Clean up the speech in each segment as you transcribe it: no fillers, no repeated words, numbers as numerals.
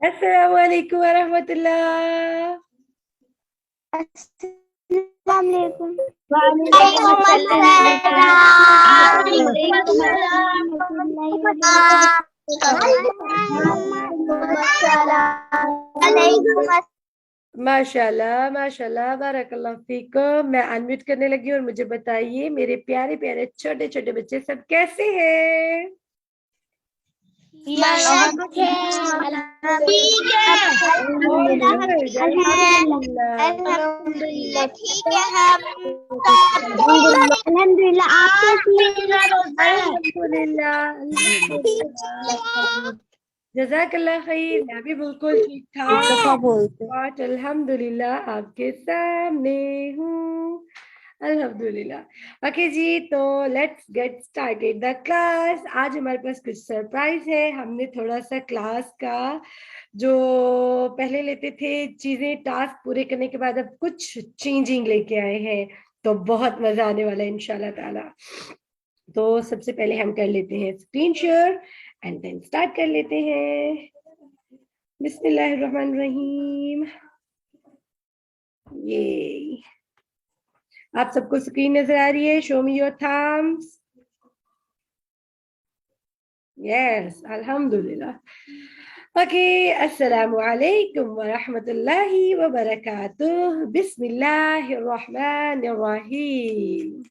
अस्सलामु अलैकुम वरहमतुल्लाह। अस्सलाम वालेकुम। माशाल्लाह माशाल्लाह बारकल्लाह फीकुम। मैं अनम्यूट करने लगी और मुझे बताइए मेरे प्यारे प्यारे छोटे छोटे बच्चे सब कैसे हैं? अल्हम्दुलिल्लाह। जज़ाकल्लाह खैर। मैं भी बिल्कुल ठीक ठाक बोलते अल्हम्दुलिल्लाह आपके सामने हूँ। अल्हम्दुलिल्लाह। ओके जी, तो let's get started the class. आज हमारे पास कुछ सरप्राइज है। हमने थोड़ा सा क्लास का जो पहले लेते थे चीजें टास्क पूरे करने के बाद अब कुछ चेंजिंग लेके आए हैं, तो बहुत मजा आने वाला है इंशाल्लाह ताला। तो सबसे पहले हम कर लेते हैं screen share and then start कर लेते हैं। बिस्मिल्लाहिर्रहमानिर्रहीम। ये आप सबको स्क्रीन नजर आ रही है? Show me your thumbs. Yes, अल्हम्दुलिल्लाह। ओके, अस्सलामु अलैकुम व रहमतुल्लाहि व बरकातुह। बिस्मिल्लाहिर्रहमानिर्रहीम।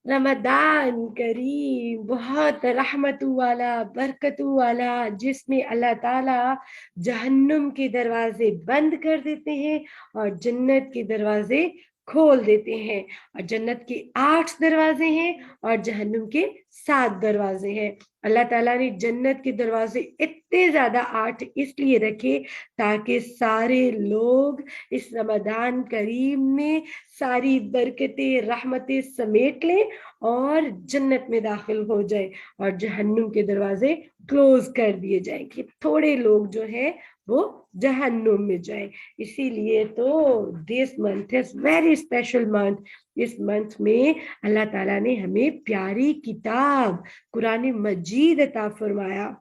रमदान करीम बहुत रहमतु वाला बरकतु वाला, जिसमें अल्लाह ताला जहन्नुम के दरवाजे बंद कर देते हैं और जन्नत के दरवाजे खोल देते हैं। और जन्नत के 8 दरवाजे हैं और जहन्नुम के 7 दरवाजे हैं। अल्लाह ताला ने जन्नत के दरवाजे इतने ज्यादा 8 इसलिए रखे ताकि सारे लोग इस रमदान करीम में सारी बरकतें रहमतें समेट लें और जन्नत में दाखिल हो जाए और जहन्नुम के दरवाजे क्लोज कर दिए जाए कि थोड़े लोग जो है वो जहन्नुम में जाए। इसीलिए तो this month is very special month. इस मंथ में अल्लाह ताला ने हमें प्यारी किताब कुरान मजीद अता फरमाया।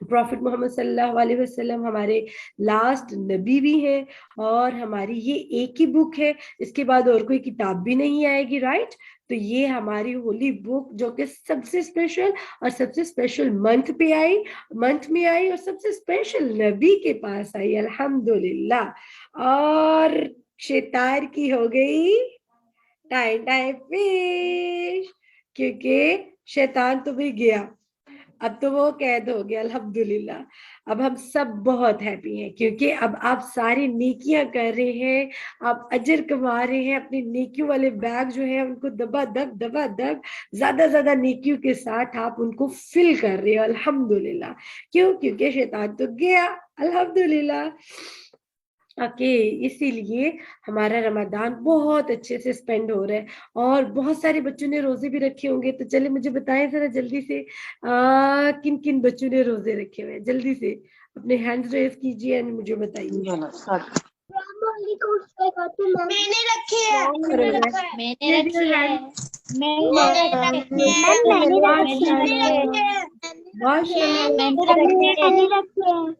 प्रॉफिट मोहम्मद सल्लल्लाहु अलैहि वसल्लम हमारे लास्ट नबी भी हैं और हमारी ये एक ही बुक है, इसके बाद और कोई किताब भी नहीं आएगी, राइट? तो ये हमारी होली बुक जो कि सबसे स्पेशल और सबसे स्पेशल मंथ में आई और सबसे स्पेशल नबी के पास आई, अल्हम्दुलिल्लाह। और शैतान की हो गई टाइम टाइम फिश, क्योंकि शैतान तो भी गया, अब तो वो कैद हो गया, अल्हम्दुलिल्लाह। अब हम सब बहुत हैप्पी हैं क्योंकि अब आप सारी नेकियां कर रहे हैं, आप अजर कमा रहे हैं। अपनी नेकियों वाले बैग जो है उनको दबा दब ज्यादा नेकियों के साथ आप उनको फिल कर रहे हो, अल्हम्दुलिल्लाह। क्यों? क्योंकि शैतान तो गया, अल्हम्दुलिल्लाह। ओके, इसीलिए हमारा रमजान बहुत अच्छे से स्पेंड हो रहा है और बहुत सारे बच्चों ने रोजे भी रखे होंगे। तो चले मुझे बताएं जरा जल्दी से किन किन बच्चों ने रोजे रखे हुए हैं, जल्दी से अपने हैंड्स रेज कीजिए एंड मुझे बताइए। मैंने रखे हैं।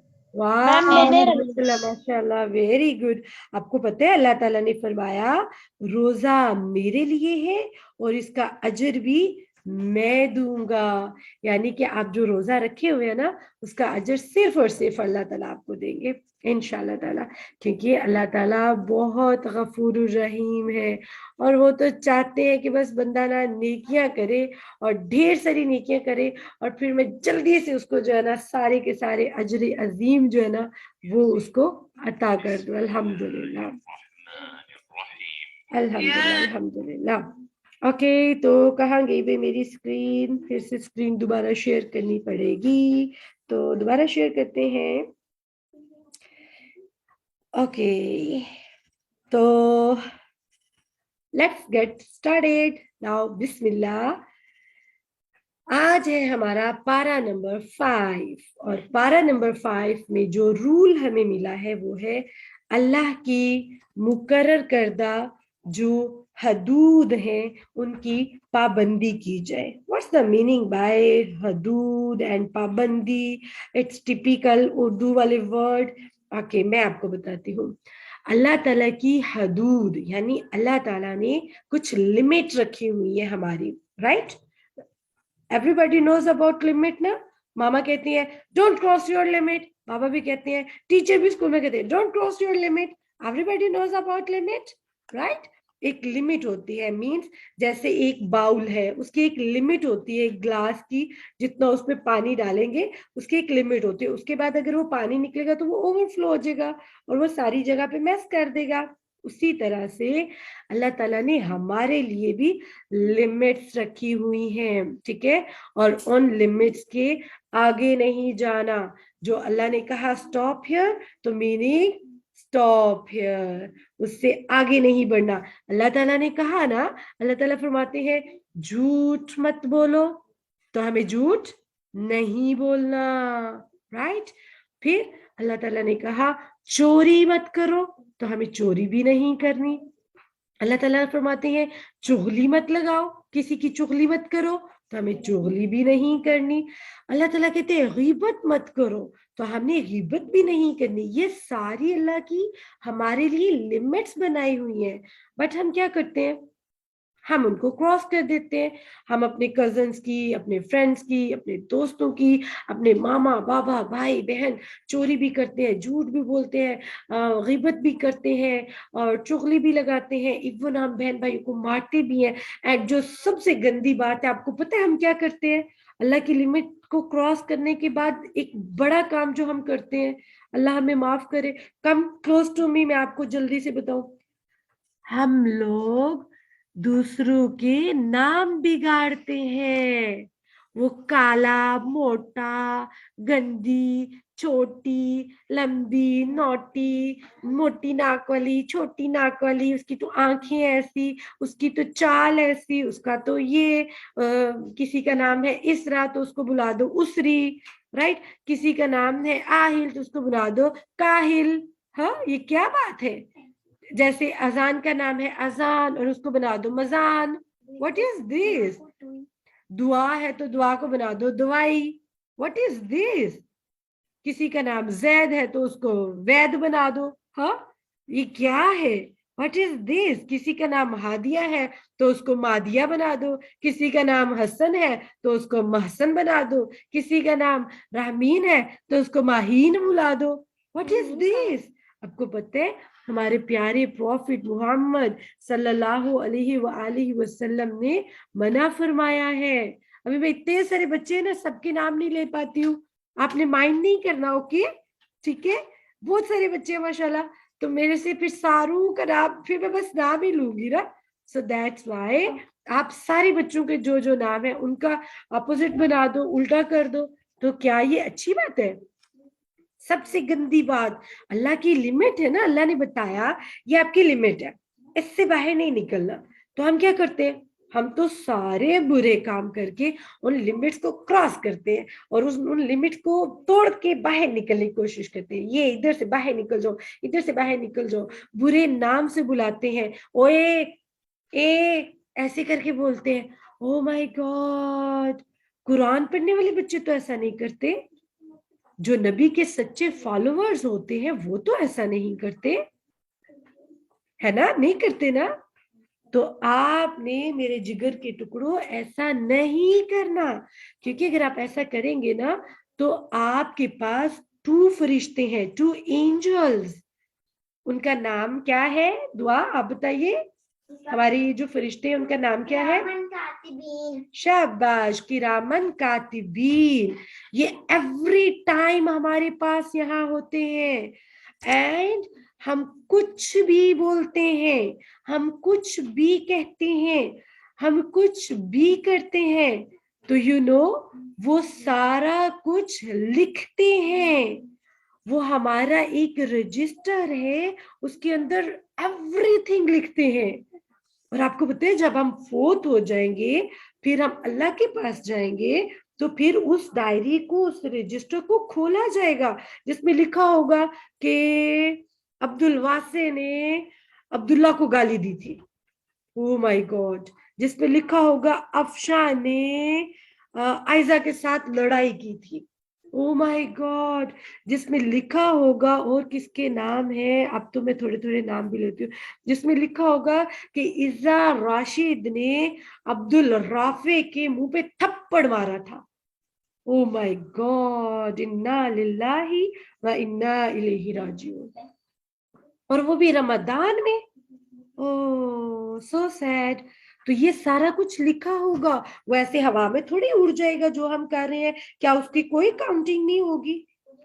माशाल्लाह, वेरी गुड। आपको पता है अल्लाह ताला ने फरमाया रोजा मेरे लिए है और इसका अजर भी मैं दूंगा। यानी कि आप जो रोजा रखे हुए हैं ना, उसका अजर सिर्फ और सिर्फ अल्लाह ताला आपको देंगे इंशाल्लाह ताला, क्योंकि अल्लाह ताला बहुत गफूर रहीम है और वो तो चाहते हैं कि बस बंदा ना नेकियां करे और ढेर सारी नेकियां करे और फिर मैं जल्दी से उसको जो है ना सारे के सारे अजर अजीम जो है ना वो उसको अता कर दूं। अल्हम्दुलिल्लाह अल्हम्दुलिल्लाह अल्हम्दुलिल्लाह। ओके, तो कहाँ गई भाई मेरी स्क्रीन? फिर से स्क्रीन दोबारा शेयर करनी पड़ेगी, तो दोबारा शेयर करते हैं। ओके, तो लेट्स गेट स्टार्टेड नाउ। बिस्मिल्लाह। आज है हमारा पारा नंबर 5 और पारा नंबर 5 में जो रूल हमें मिला है वो है अल्लाह की मुकर्रर करदा जो हदूद हैं उनकी पाबंदी की जाए. What's the meaning by हदूद and पाबंदी? It's typical उर्दू वाले वर्ड. ओके, मैं आपको बताती हूँ. अल्लाह ताला की हदूद यानी अल्लाह ताला ने कुछ लिमिट रखी हुई है हमारी, right? Everybody knows about limit ना. मामा कहती है डोंट क्रॉस योर लिमिट, पापा भी कहते हैं, टीचर भी स्कूल में कहते हैं don't cross your limit. Everybody knows about limit, right? एक लिमिट होती है, मींस जैसे एक बाउल है उसकी एक लिमिट होती है, एक ग्लास की जितना उसमें पानी डालेंगे उसकी एक लिमिट होती है. उसके बाद अगर वो पानी निकलेगा तो वो ओवरफ्लो हो जाएगा और वो सारी जगह पे मैस कर देगा. उसी तरह से अल्लाह ताला ने हमारे लिए भी लिमिट्स रखी हुई हैं, ठीक है? और उन लिमिट्स के आगे नहीं जाना. जो अल्लाह ने कहा स्टॉप हियर, तो मीनिंग स्टॉप हियर, उससे आगे नहीं बढ़ना. अल्लाह ताला ने कहा ना, अल्लाह ताला फरमाते हैं झूठ मत बोलो, तो हमें झूठ नहीं बोलना, राइट? फिर अल्लाह ताला ने कहा चोरी मत करो, तो हमें चोरी भी नहीं करनी. अल्लाह ताला फरमाते हैं चुगली मत लगाओ, किसी की चुगली मत करो, तो हमें चुगली भी नहीं करनी. अल्लाह ताला कहते हैं गीबत मत करो, तो हमने गीबत भी नहीं करनी. ये सारी अल्लाह की हमारे लिए लिमिट्स बनाई हुई हैं, बट हम क्या करते हैं, हम उनको क्रॉस कर देते हैं. हम अपने कजन्स की, अपने फ्रेंड्स की, अपने दोस्तों की, अपने मामा बाबा भाई बहन चोरी भी करते हैं, झूठ भी बोलते हैं, गीबत भी करते हैं और चुगली भी लगाते हैं. इवन हम बहन भाइयों को मारते भी हैं. एंड जो सबसे गंदी बात है, आपको पता है हम क्या करते हैं? अल्लाह की लिमिट को क्रॉस करने के बाद एक बड़ा काम जो हम करते हैं, अल्लाह हमें माफ करे, कम क्लोज टू मी, मैं आपको जल्दी से बताऊं, हम लोग दूसरों के नाम बिगाड़ते हैं. वो काला, मोटा, गंदी, छोटी, लंबी, नोटी, मोटी नाक वाली, छोटी नाक वाली, उसकी तो आंखें ऐसी, उसकी तो चाल ऐसी, उसका तो ये किसी का नाम है इसरा तो उसको बुला दो उसरी, राइट? किसी का नाम है आहिल तो उसको बुला दो काहिल. हाँ, ये क्या बात है? जैसे अजान का नाम है अजान और उसको बना दो मजान. What is this? दुआ है तो दुआ को बना दो दुआई. What is this? किसी का नाम जैद है तो उसको वैद बना दो. हाँ, ये क्या है? What is this? किसी का नाम हादिया है तो उसको मादिया बना दो. किसी का नाम हसन है तो उसको महसन बना दो. किसी का नाम रामीन है तो उसको माहीन बुला दो. What is this? आपको पता है हमारे प्यारे प्रॉफिट मोहम्मद सल्लल्लाहु अलैहि वसल्लम ने मना फरमाया है. अभी मैं इतने सारे बच्चे हैं ना, सबके नाम नहीं ले पाती हूँ, आपने माइंड नहीं करना, ओके? ठीक है, बहुत सारे बच्चे हैं माशाल्लाह, तो मेरे से फिर सारू का नाम फिर मैं बस नाम ही लूंगी ना. सो दैट्स वाई आप सारे बच्चों के जो जो नाम है उनका अपोजिट बना दो, उल्टा कर दो. तो क्या ये अच्छी बात है? सबसे गंदी बात, अल्लाह की लिमिट है ना, अल्लाह ने बताया ये आपकी लिमिट है, इससे बाहर नहीं निकलना. तो हम क्या करते हैं, हम तो सारे बुरे काम करके उन लिमिट्स को क्रॉस करते हैं और उन लिमिट को तोड़ के बाहर निकलने की कोशिश करते हैं. ये इधर से बाहर निकल जाओ, इधर से बाहर निकल जाओ. बुरे नाम से बुलाते हैं, ओए ए ऐसे करके बोलते हैं. ओ माय गॉड, कुरान पढ़ने वाले बच्चे तो ऐसा नहीं करते, जो नबी के सच्चे फॉलोअर्स होते हैं वो तो ऐसा नहीं करते, है ना? नहीं करते ना? तो आपने मेरे जिगर के टुकड़ों ऐसा नहीं करना, क्योंकि अगर आप ऐसा करेंगे ना तो आपके पास 2 फरिश्ते हैं, 2 एंजल्स. उनका नाम क्या है? दुआ आप बताइए, हमारी जो फरिश्ते हैं उनका नाम क्या है? शाबाश, किरामन कातिबीन. ये एवरी टाइम हमारे पास यहाँ होते हैं. एंड हम कुछ भी बोलते हैं, हम कुछ भी कहते हैं, हम कुछ भी करते हैं, तो यू नो वो सारा कुछ लिखते हैं. वो हमारा एक रजिस्टर है, उसके अंदर एवरीथिंग लिखते हैं. और आपको पता है जब हम फोत हो जाएंगे फिर हम अल्लाह के पास जाएंगे तो फिर उस डायरी को, उस रजिस्टर को खोला जाएगा जिसमें लिखा होगा कि अब्दुल वासे ने अब्दुल्ला को गाली दी थी. ओ माय गॉड, जिस पे लिखा होगा अफशा ने आयजा के साथ लड़ाई की थी। ओ माय गॉड, जिसमें लिखा होगा, और किसके नाम है, अब तो मैं थोड़े थोड़े नाम भी लेती हूँ, जिसमें लिखा होगा कि इज़ा राशिद ने अब्दुल राफे के मुंह पे थप्पड़ मारा था। ओ माय गॉड, इन्ना लिल्लाही व इन्ना इलैहि राजिऊन, और वो भी रमजान में। ओह सो सैड। तो ये सारा कुछ लिखा होगा, वैसे हवा में थोड़ी उड़ जाएगा जो हम कर रहे हैं, क्या उसकी कोई काउंटिंग नहीं होगी?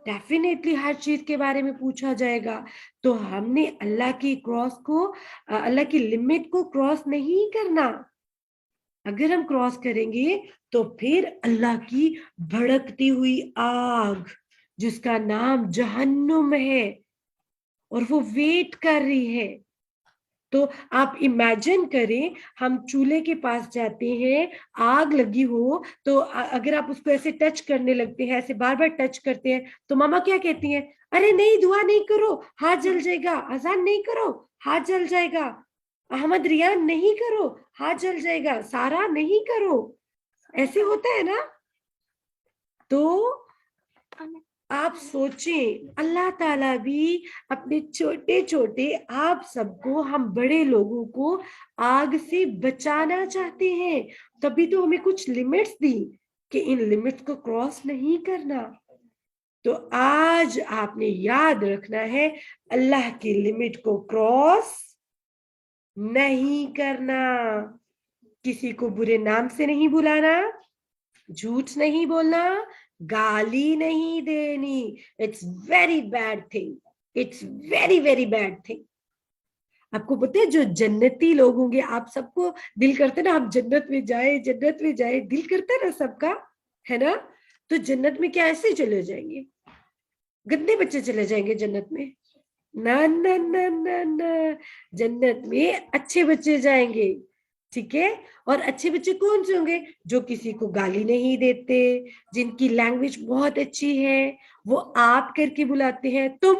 डेफिनेटली हर चीज के बारे में पूछा जाएगा। तो हमने अल्लाह की क्रॉस को, अल्लाह की लिमिट को क्रॉस नहीं करना। अगर हम क्रॉस करेंगे तो फिर अल्लाह की भड़कती हुई आग, जिसका नाम जहन्नुम है, और वो वेट कर रही है। तो आप इमेजिन करें, हम चूल्हे के पास जाते हैं, आग लगी हो, तो अगर आप उसको ऐसे टच करने लगते हैं, ऐसे बार बार टच करते हैं, तो मामा क्या कहती हैं? अरे नहीं, धुआं नहीं करो, हाथ जल जाएगा। अजान नहीं करो, हाथ जल जाएगा। अहमद रियान नहीं करो, हाथ जल जाएगा। सारा नहीं करो। ऐसे होता है ना? तो आप सोचें, अल्लाह ताला भी अपने छोटे छोटे आप सबको, हम बड़े लोगों को आग से बचाना चाहते हैं, तभी तो हमें कुछ लिमिट्स दी कि इन लिमिट्स को क्रॉस नहीं करना। तो आज आपने याद रखना है, अल्लाह की लिमिट को क्रॉस नहीं करना। किसी को बुरे नाम से नहीं बुलाना, झूठ नहीं बोलना, गाली नहीं देनी। It's very bad thing, it's very very bad thing. आपको पता है, जो जन्नती लोग होंगे, आप सबको दिल करते ना हम जन्नत में जाए, जन्नत में जाए, दिल करता है ना सबका, है ना? तो जन्नत में क्या ऐसे चले जाएंगे? गंदे बच्चे चले जाएंगे जन्नत में? ना ना ना ना ना, जन्नत में अच्छे बच्चे जाएंगे। ठीक है? और अच्छे बच्चे कौन से होंगे? जो किसी को गाली नहीं देते, जिनकी लैंग्वेज बहुत अच्छी है, वो आप करके बुलाते हैं, तुम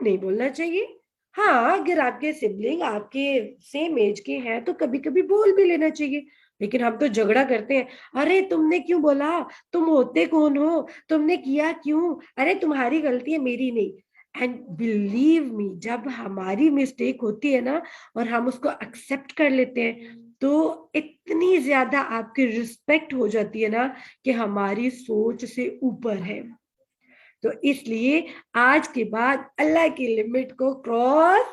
नहीं बोलना चाहिए। हाँ, अगर आपके सिबलिंग आपके सेम एज के हैं तो कभी कभी बोल भी लेना चाहिए, लेकिन हम तो झगड़ा करते हैं। अरे तुमने क्यों बोला? तुम होते कौन हो? तुमने किया क्यों? अरे तुम्हारी गलती है, मेरी नहीं। एंड बिलीव मी, जब हमारी मिस्टेक होती है ना, और हम उसको एक्सेप्ट कर लेते हैं, तो इतनी ज्यादा आपकी रिस्पेक्ट हो जाती है ना, कि हमारी सोच से ऊपर है। तो इसलिए आज के बाद अल्लाह की लिमिट को क्रॉस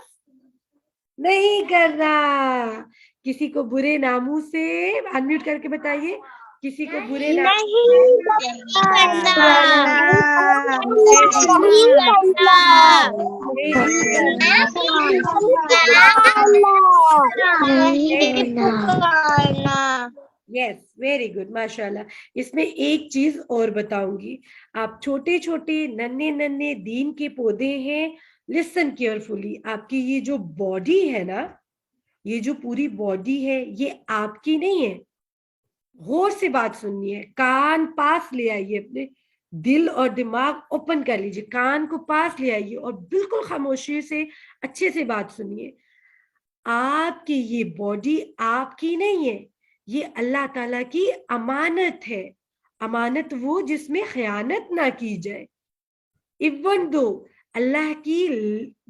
नहीं करना। किसी को बुरे नामों से, अनम्यूट करके बताइए, किसी को बुरे नाम नहीं करना। नहीं करना। यस, वेरी गुड, माशाल्लाह। इसमें एक चीज और बताऊंगी। आप छोटे छोटे नन्हे नन्हे दीन के पौधे हैं, लिसन केयरफुली। आपकी ये जो बॉडी है ना, ये जो पूरी बॉडी है, ये आपकी नहीं है। गौर से बात सुननी है, कान पास ले आइए, अपने दिल और दिमाग ओपन कर लीजिए, कान को पास ले आइए और बिल्कुल खामोशी से अच्छे से बात सुनिए। आपकी ये बॉडी आपकी नहीं है, ये अल्लाह ताला की अमानत है। अमानत वो जिसमें खयानत ना की जाए। इवन दो अल्लाह की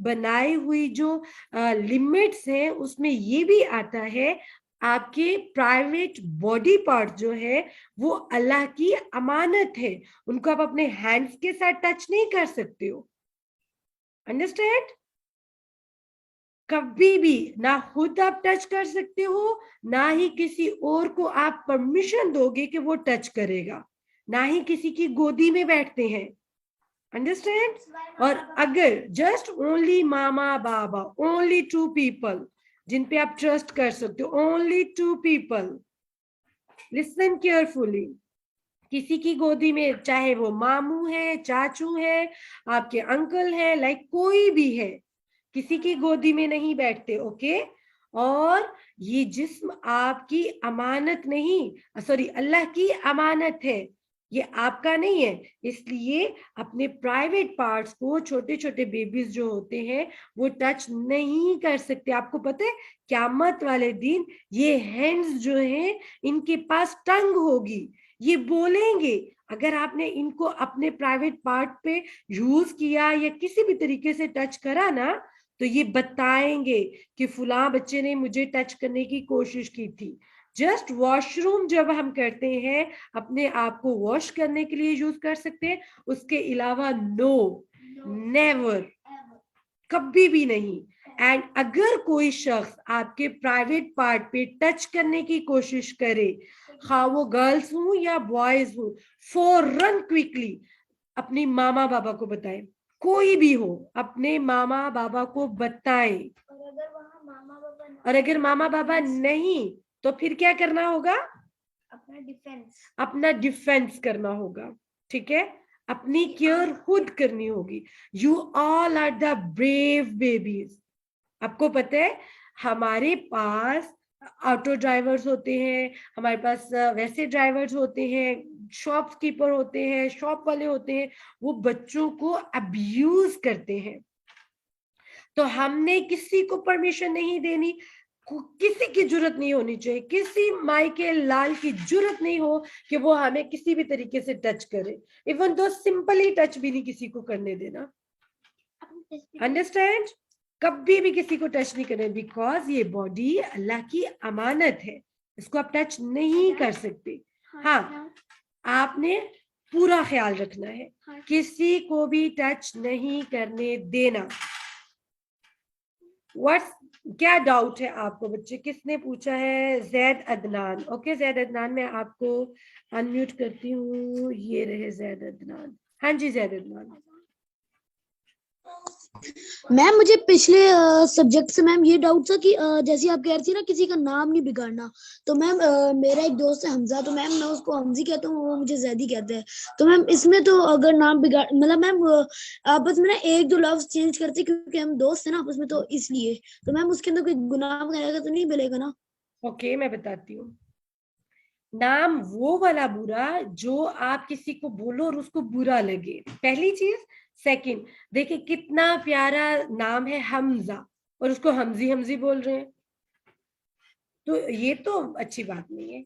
बनाई हुई जो लिमिट्स हैं, उसमें ये भी आता है, आपके प्राइवेट बॉडी पार्ट जो है, वो अल्लाह की अमानत है। उनको आप अपने हैंड्स के साथ टच नहीं कर सकते हो। अंडरस्टैंड? कभी भी ना खुद आप टच कर सकते हो, ना ही किसी और को आप परमिशन दोगे कि वो टच करेगा, ना ही किसी की गोदी में बैठते हैं। अंडरस्टैंड? और अगर जस्ट ओनली मामा बाबा, ओनली 2 पीपल जिन पे आप ट्रस्ट कर सकते हो, ओनली 2 पीपल, लिसन केयरफुली। किसी की गोदी में, चाहे वो मामू है, चाचू है, आपके अंकल है, लाइक कोई भी है, किसी की गोदी में नहीं बैठते। ओके? और ये जिस्म आपकी अमानत नहीं, सॉरी, अल्लाह की अमानत है। یہ آپ کا نہیں ہے. اس لیے اپنے پرائیویٹ پارٹس کو چھوٹے چھوٹے بیبیز جو ہوتے ہیں وہ ٹچ نہیں کر سکتے. آپ کو پتہ ہے قیامت والے دن یہ ہینڈز جو ہیں ان کے پاس ٹنگ ہوگی, یہ بولیں گے. اگر آپ نے ان کو اپنے پرائیویٹ پارٹ پہ یوز کیا یا کسی بھی طریقے سے ٹچ کرا نا تو یہ بتائیں گے کہ فلاں بچے نے مجھے ٹچ کرنے کی کوشش کی تھی. جسٹ واش روم جب ہم کرتے ہیں اپنے آپ کو واش کرنے کے لیے یوز کر سکتے ہیں, اس کے علاوہ نو, نیور, کبھی بھی نہیں. اینڈ اگر کوئی شخص آپ کے پرائیویٹ پارٹ پہ ٹچ کرنے کی کوشش کرے, خواہ وہ گرلز ہوں یا بوائز ہوں, فوراً کوئکلی اپنی ماما بابا کو بتائیں. کوئی بھی ہو اپنے ماما بابا کو بتائیں. اور اگر ماما بابا نہیں تو پھر کیا کرنا ہوگا؟ اپنا ڈیفینس کرنا ہوگا. ٹھیک ہے, اپنی کیئر خود کرنی ہوگی. You all are the brave babies. آپ کو پتہ ہے ہمارے پاس آٹو ڈرائیورز ہوتے ہیں, ہمارے پاس ویسے ڈرائیورز ہوتے ہیں, شاپ کیپر ہوتے ہیں, شاپ والے ہوتے ہیں, وہ بچوں کو ابیوز کرتے ہیں. تو ہم نے کسی کو پرمیشن نہیں دینی, کسی کی جرت نہیں ہونی چاہیے, کسی مائی کے لال کی جرت نہیں ہو کہ وہ ہمیں کسی بھی طریقے سے ٹچ کرے. ایون دو سمپلی ٹچ بھی نہیں کسی کو کرنے دینا. انڈرسٹینڈ؟ کبھی بھی کسی کو ٹچ نہیں کرنا, بیکاز یہ باڈی اللہ کی امانت ہے, اس کو آپ ٹچ نہیں کر سکتے. ہاں, آپ نے پورا خیال رکھنا ہے, کسی کو بھی ٹچ نہیں کرنے دینا. کیا ڈاؤٹ ہے آپ کو بچے؟ کس نے پوچھا ہے؟ زید عدنان. اوکے زید عدنان, میں آپ کو انمیوٹ کرتی ہوں. یہ رہے زید عدنان. ہاں جی زید عدنان. میم مجھے پچھلے سبجیکٹ سے میم یہ ڈاؤٹ تھا کہ جیسے آپ کہہ رہی تھی نا کسی کا نام نہیں بگاڑنا, تو میم میرا ایک دوست ہے حمزہ, تو میم میں اس کو حمزی کہتا ہوں, وہ مجھے زیدی کہتے ہیں. تو میم اس میں تو اگر نام بگاڑ مطلب میم آپس میں نا ایک دو لفظ چینج کرتے کیونکہ ہم دوست ہیں نا آپس میں, تو اس لیے تو میم اس کے اندر کوئی گناہ وغیرہ کا تو نہیں ملے گا نا؟ اوکے میں بتاتی ہوں. نام وہ والا برا جو آپ کسی کو بولو اور اس کو برا لگے, پہلی چیز. سیکنڈ, دیکھیں کتنا پیارا نام ہے حمزہ, اور اس کو حمزی حمزی بول رہے ہیں, تو یہ تو اچھی بات نہیں ہے.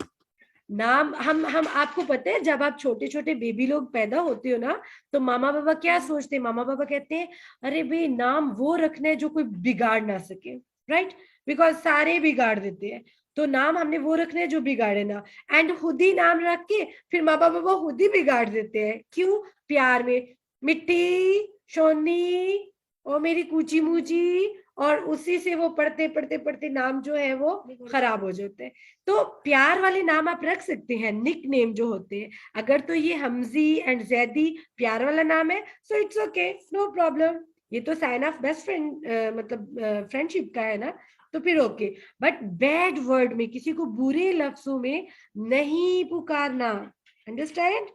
نام ہم آپ کو پتہ ہے جب آپ چھوٹے چھوٹے بیبی لوگ پیدا ہوتے ہو نا تو ماما بابا کیا سوچتے ہیں؟ ماما بابا کہتے ہیں ارے بھائی نام وہ رکھنا ہے جو کوئی بگاڑ نہ سکے, رائٹ, بیکاز سارے بگاڑ دیتے ہیں, تو نام ہم نے وہ رکھنا ہے جو بگاڑے نا. اینڈ خود ہی نام رکھ کے پھر ماما بابا خود ہی بگاڑ دیتے ہیں. کیوں؟ پیار میں, مٹی, شونی, اور میری کوچی موچی, اور اسی سے وہ پڑھتے پڑھتے پڑھتے نام جو ہے وہ خراب ہو جاتے ہیں. تو پیار والے نام آپ رکھ سکتے ہیں, نک نیم جو ہوتے ہیں. اگر تو یہ حمزی اینڈ زیدی پیار والا نام ہے so it's okay, no problem. یہ تو سائن آف بیسٹ فرینڈ مطلب فرینڈ شپ کا ہے نا, تو پھر اوکے. بٹ بیڈ ورڈ میں, کسی کو برے لفظوں میں نہیں پکارنا. انڈرسٹینڈ؟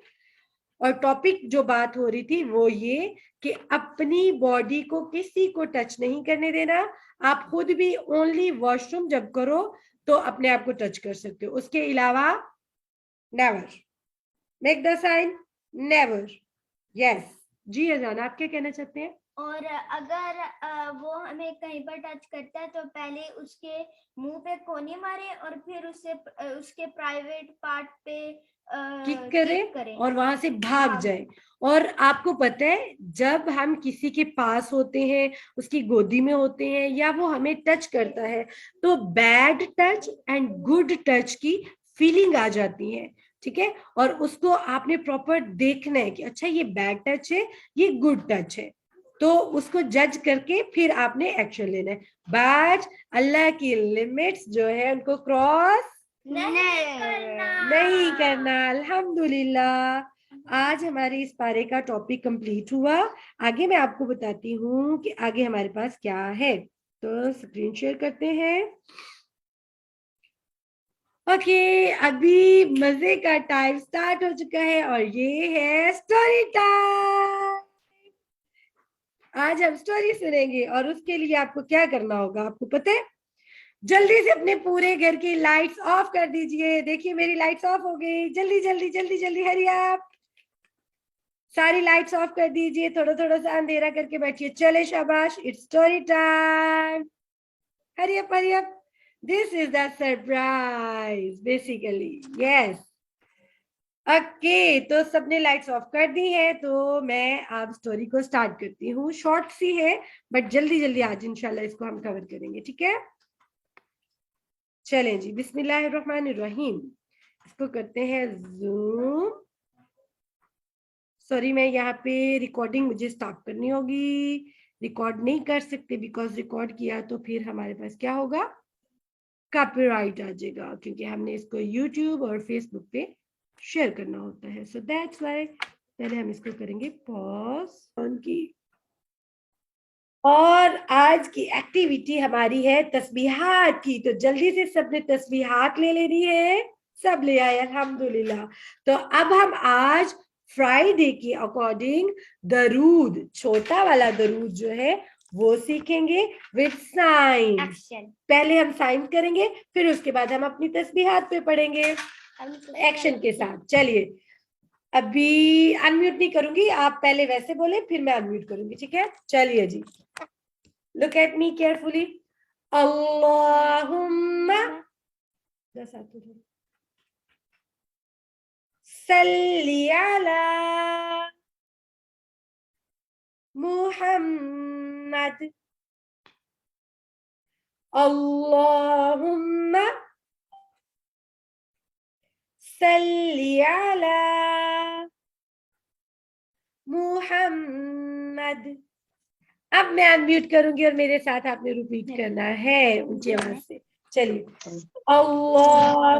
اور ٹاپک جو بات ہو رہی تھی وہ یہ کہ اپنی باڈی کو کسی کو ٹچ نہیں کرنے دینا. آپ خود بھی اونلی واش روم جب کرو تو اپنے آپ کو ٹچ کر سکتے ہو, اس کے علاوہ never. Make the sign never. Yes جی اذان, آپ کیا کہنا چاہتے ہیں؟ اور اگر وہ ہمیں کہیں پر ٹچ کرتا ہے تو پہلے اس کے منہ پہ کونی مارے اور پھر اس کے پرائیویٹ پارٹ پہ کک کرے اور وہاں سے بھاگ جائے. اور آپ کو پتہ ہے جب ہم کسی کے پاس ہوتے ہیں, اس کی گودی میں ہوتے ہیں, یا وہ ہمیں ٹچ کرتا ہے, تو bed touch and good touch کی فیلنگ آ جاتی ہے. ٹھیک ہے, اور اس کو آپ نے پراپر دیکھنا ہے کہ اچھا یہ بیڈ ٹچ ہے, یہ گڈ ٹچ ہے, تو اس کو جج کر کے پھر آپ نے ایکشن لینا ہے. بٹ اللہ کی لمٹس جو ہے ان کو کراس نہیں کرنا. الحمدللہ آج ہماری اس پارے کا ٹاپک کمپلیٹ ہوا. آگے میں آپ کو بتاتی ہوں کہ آگے ہمارے پاس کیا ہے, تو اسکرین شیئر کرتے ہیں. اوکے, ابھی مزے کا ٹائم سٹارٹ ہو چکا ہے اور یہ ہے اسٹوری ٹائم. آج ہم اسٹوری سنیں گے اور اس کے لیے آپ کو کیا کرنا ہوگا آپ کو پتہ ہے؟ جلدی سے اپنے پورے گھر کی لائٹس آف کر دیجئے. دیکھیے میری لائٹس آف ہو گئی. جلدی جلدی جلدی جلدی, ہری آپ. सारी लाइट्स ऑफ कर दीजिए, थोड़ा थोड़ा सा अंधेरा करके बैठिए. चले शाबाश, it's story time. Hurry up. This is the surprise basically. Yes. Okay, तो सबने लाइट्स ऑफ कर दी है, तो मैं अब स्टोरी को स्टार्ट करती हूँ. शॉर्ट सी है बट जल्दी जल्दी आज इंशाल्लाह इसको हम कवर करेंगे. ठीक है, चलें जी. बिस्मिल्लाहिर्रहमानिर्रहीम. इसको करते हैं जूम. सॉरी, मैं यहाँ पे रिकॉर्डिंग मुझे स्टॉप करनी होगी. रिकॉर्ड नहीं कर सकते बिकॉज रिकॉर्ड किया तो फिर हमारे पास क्या होगा, कॉपीराइट आ जाएगा, क्योंकि हमने इसको यूट्यूब और फेसबुक पे शेयर करना होता है. सो दैट्स व्हाई पहले हम इसको करेंगे पॉज ऑन की. और आज की एक्टिविटी हमारी है तस्बीहात की. तो जल्दी से सबने तस्बीहात ले लेनी है. सब ले आए अल्हम्दुलिल्लाह. तो अब हम आज फ्राइडे के अकॉर्डिंग दरूद, छोटा वाला दरूद जो है वो सीखेंगे विद साइन. एक्शन. पहले हम साइन करेंगे, फिर उसके बाद हम अपनी तस्बीहात पे पढ़ेंगे एक्शन के साथ. चलिए, अभी अनम्यूट नहीं करूंगी, आप पहले वैसे बोले फिर मैं अनम्यूट करूंगी. ठीक है, चलिए जी. Look at me carefully. अल्लाहुम्मा सल्ली अला मुहम्मद. अल्लाहुम्मा सल्ली अला मुहम्मद. अब मैं अनम्यूट करूंगी और मेरे साथ आपने रिपीट करना है ऊंची आवाज से. चलिए. अल्लाहुम्मा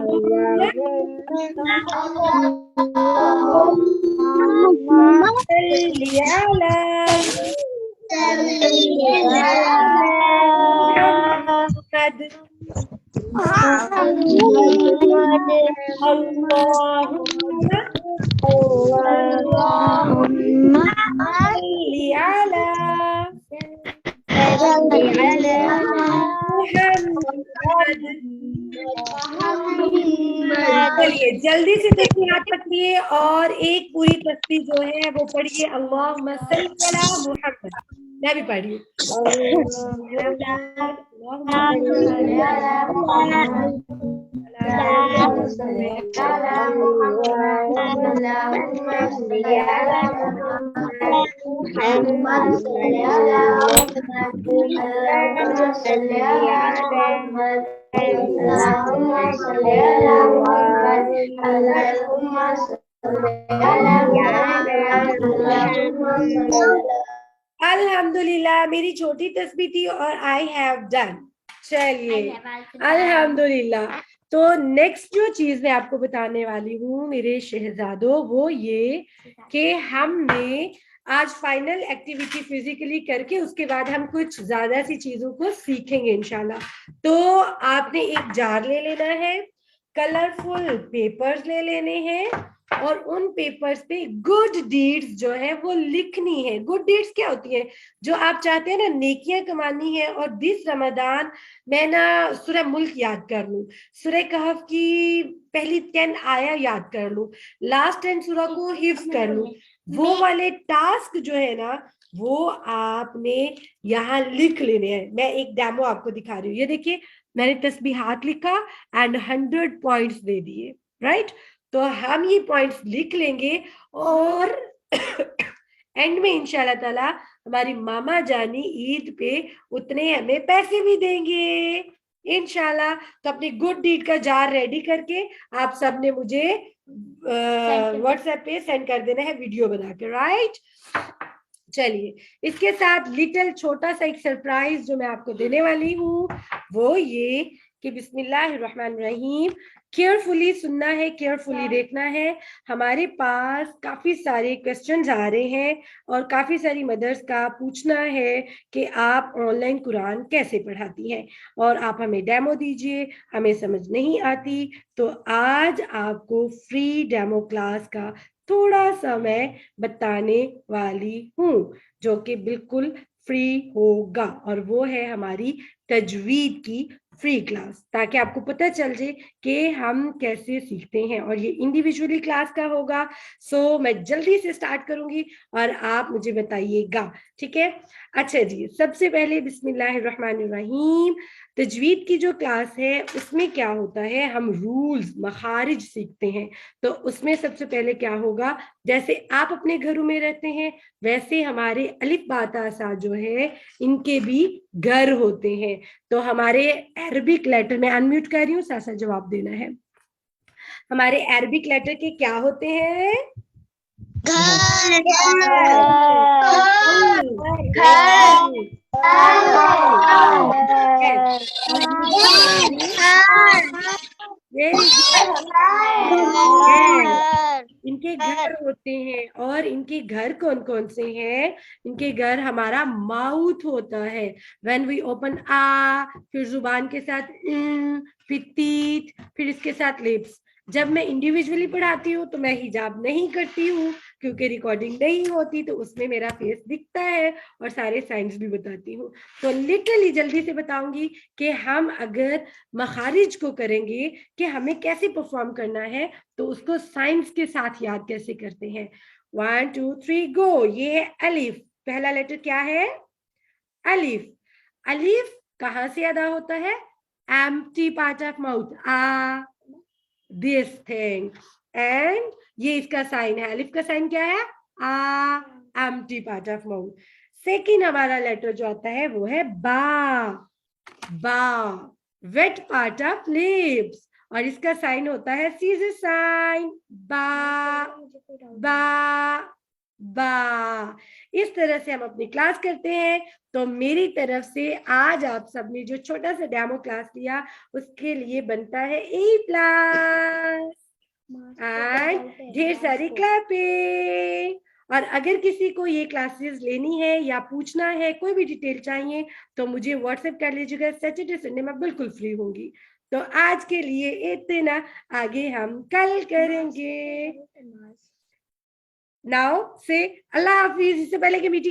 सल्ली अला मुहम्मद. अल्लाहुम्मा सल्ली अला चलिए जल्दी से तस्बीहात पढ़िए और एक पूरी तस्बीह जो है वो पढ़िए. अल्लाहुम्मा सल्ली अला मुहम्मद. मैं भी पढ़ी हूँ. अल्हम्दुलिल्लाह. मेरी छोटी तस्बीह थी और आई हैव डन. चलिए अल्हम्दुलिल्लाह. तो नेक्स्ट जो चीज मैं आपको बताने वाली हूँ मेरे शहजादों, वो ये कि हमने आज फाइनल एक्टिविटी फिजिकली करके उसके बाद हम कुछ ज्यादा सी चीजों को सीखेंगे इंशाल्लाह. तो आपने एक जार ले लेना है, कलरफुल पेपर्स ले लेने हैं और उन पेपर्स पे गुड डीड्स जो है वो लिखनी है. गुड डीड्स क्या होती है, जो आप चाहते हैं ना नेकियां कमानी है. और दिस रमजान मैं ना सूरह मुल्क याद कर लूं, सूरह कहफ की पहली 10 आया याद कर लूं, लास्ट 10 सूरह को हिफ्ज कर लूं. वो वाले टास्क जो है ना वो आपने यहाँ लिख लेने हैं. मैं एक डेमो आपको दिखा रही हूँ. ये देखिए, मैंने तस्बीहात लिखा एंड 100 पॉइंट्स दे दिए. राइट. तो हम ये पॉइंट्स लिख लेंगे और एंड में इंशाल्लाह ताला हमारी मामा जानी ईद पे उतने हमें पैसे भी देंगे इंशाल्लाह. तो अपनी गुड डीड का जार रेडी करके आप सब ने मुझे व्हाट्सएप पे सेंड कर देना है वीडियो बना के. राइट. चलिए, इसके साथ लिटिल छोटा सा एक सरप्राइज जो मैं आपको देने वाली हूँ वो ये कि बिस्मिल्लाहिर्रहमानिर्रहीम. केयरफुली सुनना है, केयरफुली देखना है. हमारे पास काफी सारे क्वेश्चंस आ रहे हैं और काफी सारी मदर्स का पूछना है कि आप ऑनलाइन कुरान कैसे पढ़ाती हैं और आप हमें डेमो दीजिए, हमें समझ नहीं आती. तो आज आपको फ्री डेमो क्लास का थोड़ा सा मैं बताने वाली हूँ जो कि बिल्कुल फ्री होगा, और वो है हमारी तजवीद की फ्री क्लास, ताकि आपको पता चल जाए कि हम कैसे सीखते हैं, और ये इंडिविजुअली क्लास का होगा। सो मैं जल्दी से स्टार्ट करूंगी और आप मुझे बताइएगा, ठीक है? अच्छा जी, सबसे पहले बिस्मिल्लाहिर्रहमानिर्रहीम। तजवीद की जो क्लास है उसमें क्या होता है, हम रूल्स मखारिज सीखते हैं। तो उसमें सबसे पहले क्या होगा, जैसे आप अपने घरों में रहते हैं वैसे हमारे अलिफ बा ता सा जो है इनके भी घर होते हैं। तो हमारे अरबिक लेटर में अनम्यूट कर रही हूँ, साथ साथ जवाब देना है। हमारे अरबिक लेटर के क्या होते हैं? वेरी इनके घर होते हैं, और इनके घर कौन कौन से हैं? इनके घर हमारा माउथ होता है। व्हेन वी ओपन आ, फिर जुबान के साथ फिर टीथ, फिर इसके साथ लिप्स। जब मैं इंडिविजुअली पढ़ाती हूँ तो मैं हिजाब नहीं करती हूँ क्योंकि रिकॉर्डिंग नहीं होती, तो उसमें मेरा फेस दिखता है और सारे साइंस भी बताती हूँ। तो लिटरली जल्दी से बताऊंगी कि हम अगर मखारिज को करेंगे कि हमें कैसे परफॉर्म करना है, तो उसको साइंस के साथ याद कैसे करते हैं। 1 2 3 गो। ये है अलिफ, पहला लेटर क्या है? अलिफ। अलिफ कहां से अदा होता है? एम्प्टी पार्ट ऑफ माउथ, आ, दिस थिंग। एंड ये इसका साइन है, अलिफ का साइन क्या है? आ, empty part of mouth. Second हमारा लेटर जो आता है वो है बा, बा, वेट पार्ट ऑफ लिप्स, और इसका साइन होता है सीजर साइन, बा, बा, बा। इस तरह से हम अपनी क्लास करते हैं। तो मेरी तरफ से आज आप सबने जो छोटा सा डेमो क्लास लिया उसके लिए बनता है A+, एंड ढेर सारी क्लैपिंग। और अगर किसी को ये क्लासेस लेनी है या पूछना है, कोई भी डिटेल चाहिए, तो मुझे व्हाट्सएप कर लीजिएगा। सैटरडे संडे मैं बिल्कुल फ्री होंगी। तो आज के लिए इतना, आगे हम कल करेंगे। नाउ से अल्लाह हाफिज। इससे पहले कि मीटिंग